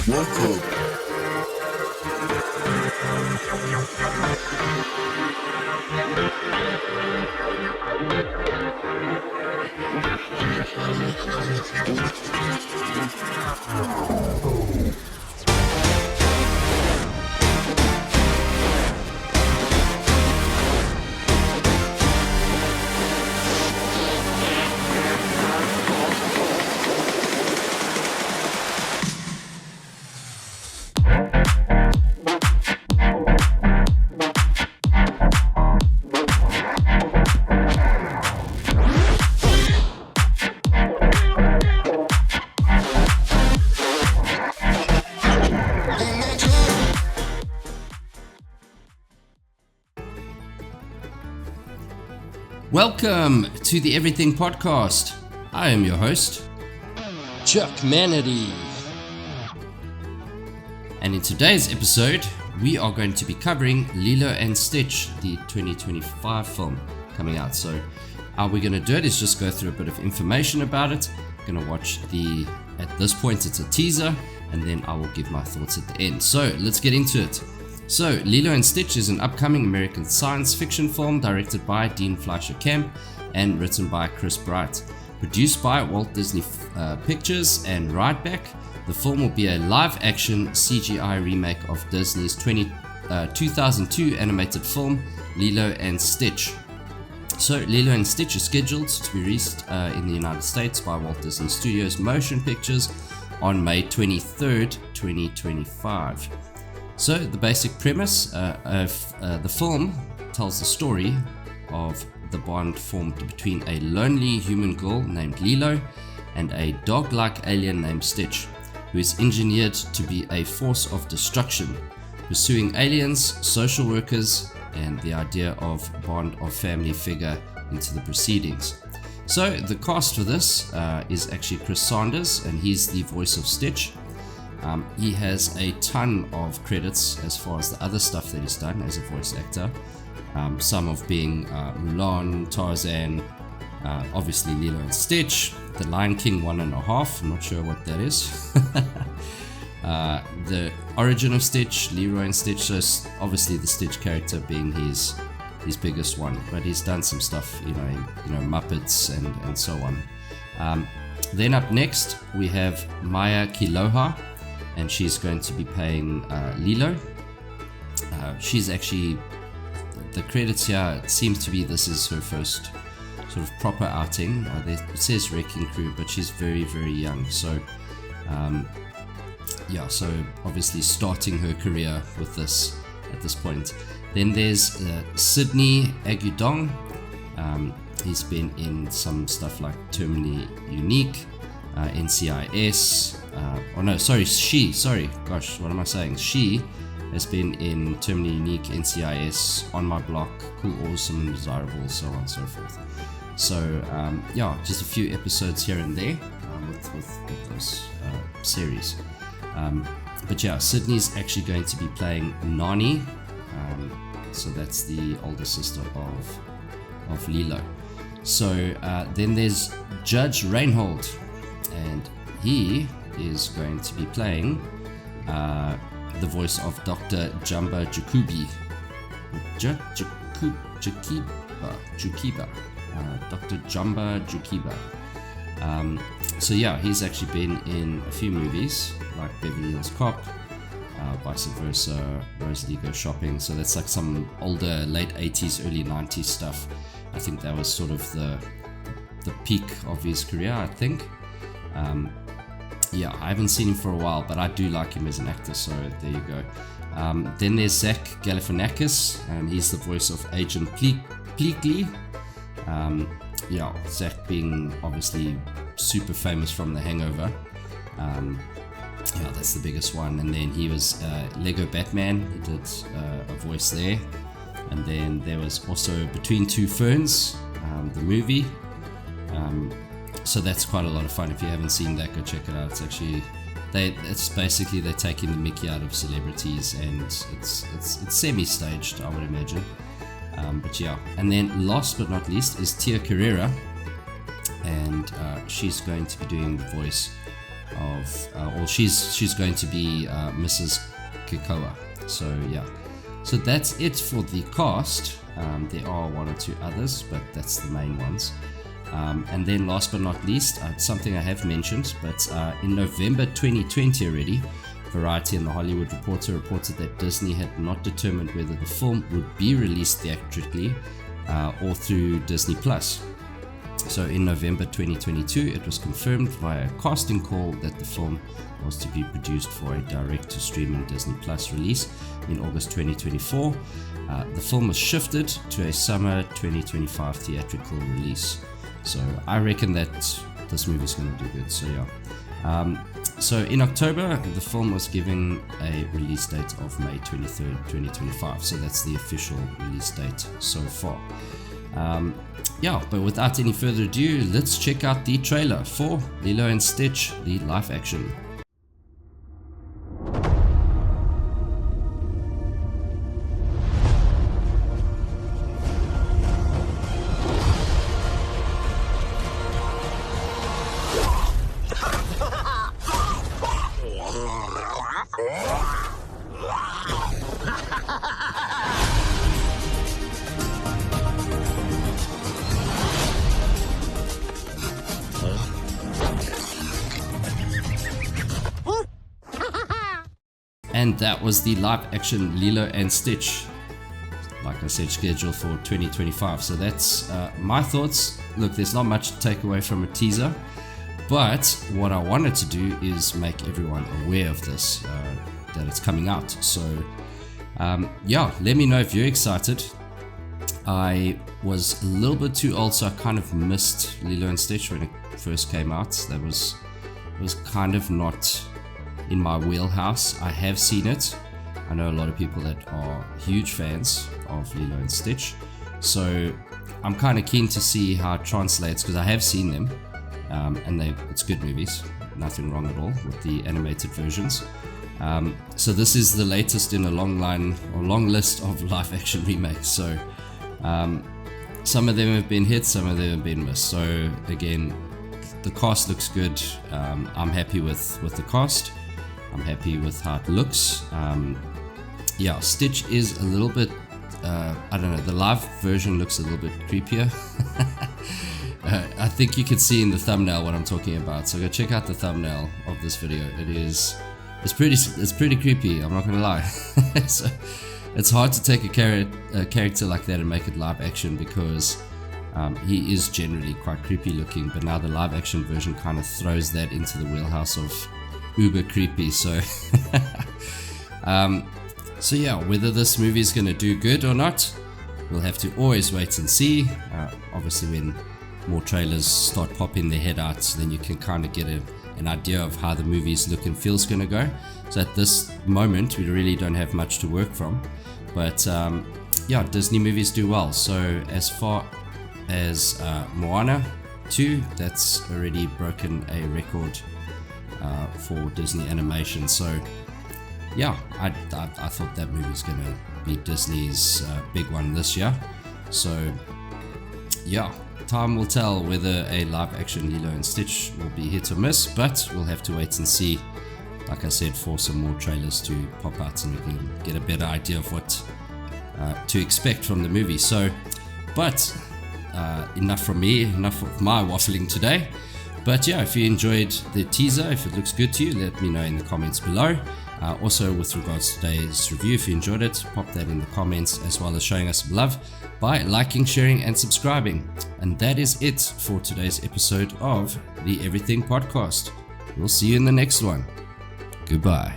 Welcome. Welcome to the Everything Podcast. I am your host, Chuck Manity. And in today's episode, we are going to be covering Lilo and Stitch, the 2025 film coming out. So how we're going to do it is just go through a bit of information about it. Going to watch at this point it's a teaser, and then I will give my thoughts at the end. So let's get into it. So, Lilo and Stitch is an upcoming American science fiction film directed by Dean Fleischer Camp and written by Chris Bright. Produced by Walt Disney Pictures and Rideback, the film will be a live-action CGI remake of Disney's 2002 animated film Lilo and Stitch. So, Lilo and Stitch is scheduled to be released in the United States by Walt Disney Studios Motion Pictures on May 23rd, 2025. So the basic premise of the film tells the story of the bond formed between a lonely human girl named Lilo and a dog-like alien named Stitch, who is engineered to be a force of destruction, pursuing aliens, social workers, and the idea of bond of family figure into the proceedings. So the cast for this is actually Chris Sanders, and he's the voice of Stitch. He has a ton of credits as far as the other stuff that he's done as a voice actor. Some of being Mulan, Tarzan, obviously Lilo and Stitch, The Lion King 1.5, I'm not sure what that is. The origin of Stitch, Leroy and Stitch, so obviously the Stitch character being his biggest one, but he's done some stuff, you know Muppets and so on. Then up next we have Maya Kiloha, and she's going to be playing Lilo. She's actually, the credits here, it seems to be this is her first sort of proper outing. It says Wrecking Crew, but she's very, very young. So, so obviously starting her career with this at this point. Then there's Sydney Agudong. He's been in some stuff like Terminally Unique, NCIS. What am I saying? She has been in Terminally Unique, NCIS, On My Block, Cool, Awesome, and Desirable, so on and so forth. So, just a few episodes here and there with those series. Sydney's actually going to be playing Nani. So that's the older sister of Lilo. So then there's Judge Reinhold, and he is going to be playing the voice of Dr. Jumba Jakubi. Jukiba. Dr. Jumba Jukiba. He's actually been in a few movies like Beverly Hills Cop, Vice Versa, Rosalie Go Shopping. So that's like some older late 80s, early 90s stuff. I think that was sort of the peak of his career, I think. I haven't seen him for a while, but I do like him as an actor, so there you go. Then there's Zach Galifianakis, and he's the voice of Agent Pleakley. Zach being obviously super famous from The Hangover. That's the biggest one. And then he was Lego Batman. He did a voice there. And then there was also Between Two Ferns, the movie. So that's quite a lot of fun. If you haven't seen that, go check it out. It's actually it's basically they're taking the mickey out of celebrities, and it's semi-staged, I would imagine. And then last but not least is Tia Carrera, and she's going to be doing the voice or she's going to be Mrs. Kikoa. So yeah, so that's it for the cast. There are one or two others, but that's the main ones. And then last but not least, something I have mentioned, but in November 2020 already, Variety and The Hollywood Reporter reported that Disney had not determined whether the film would be released theatrically or through Disney Plus. So in November 2022, it was confirmed via a casting call that the film was to be produced for a direct-to-streaming Disney Plus release in August 2024. The film was shifted to a summer 2025 theatrical release. So I reckon that this movie is going to do good. So yeah. So in October, the film was given a release date of May 23rd, 2025. So that's the official release date so far. Yeah, but without any further ado, let's check out the trailer for Lilo and Stitch, the live action. And that was the live action Lilo and Stitch, like I said, scheduled for 2025. So that's my thoughts. Look, there's not much to take away from a teaser, but what I wanted to do is make everyone aware of this, that it's coming out. So yeah, let me know if you're excited. I was a little bit too old, so I kind of missed Lilo and Stitch when it first came out. That was kind of not in my wheelhouse. I have seen it. I know a lot of people that are huge fans of Lilo and Stitch, so I'm kind of keen to see how it translates, because I have seen them, and it's good movies, nothing wrong at all with the animated versions. So this is the latest in a long list of live action remakes. So some of them have been hits, some of them have been missed. So again, the cast looks good. I'm happy with the cast. I'm happy with how it looks. Yeah, Stitch is a little bit, I don't know, the live version looks a little bit creepier. I think you can see in the thumbnail what I'm talking about, so go check out the thumbnail of this video. It's pretty creepy, I'm not gonna lie. So it's hard to take a character like that and make it live action, because he is generally quite creepy looking, but now the live action version kind of throws that into the wheelhouse of uber creepy. So so yeah, whether this movie is going to do good or not, we'll have to always wait and see. Obviously when more trailers start popping their head out, then you can kind of get an idea of how the movie's look and feel's going to go. So at this moment we really don't have much to work from, but yeah, Disney movies do well. So as far as Moana 2, that's already broken a record for Disney animation. So yeah, I thought that movie was going to be Disney's big one this year. So yeah, time will tell whether a live action Lilo and Stitch will be hit or miss, but we'll have to wait and see, like I said, for some more trailers to pop out and we can get a better idea of what to expect from the movie. So, but enough from me, enough of my waffling today. But yeah, if you enjoyed the teaser, if it looks good to you, let me know in the comments below. Also, with regards to today's review, if you enjoyed it, pop that in the comments, as well as showing us some love by liking, sharing, and subscribing. And that is it for today's episode of the Everything Podcast. We'll see you in the next one. Goodbye.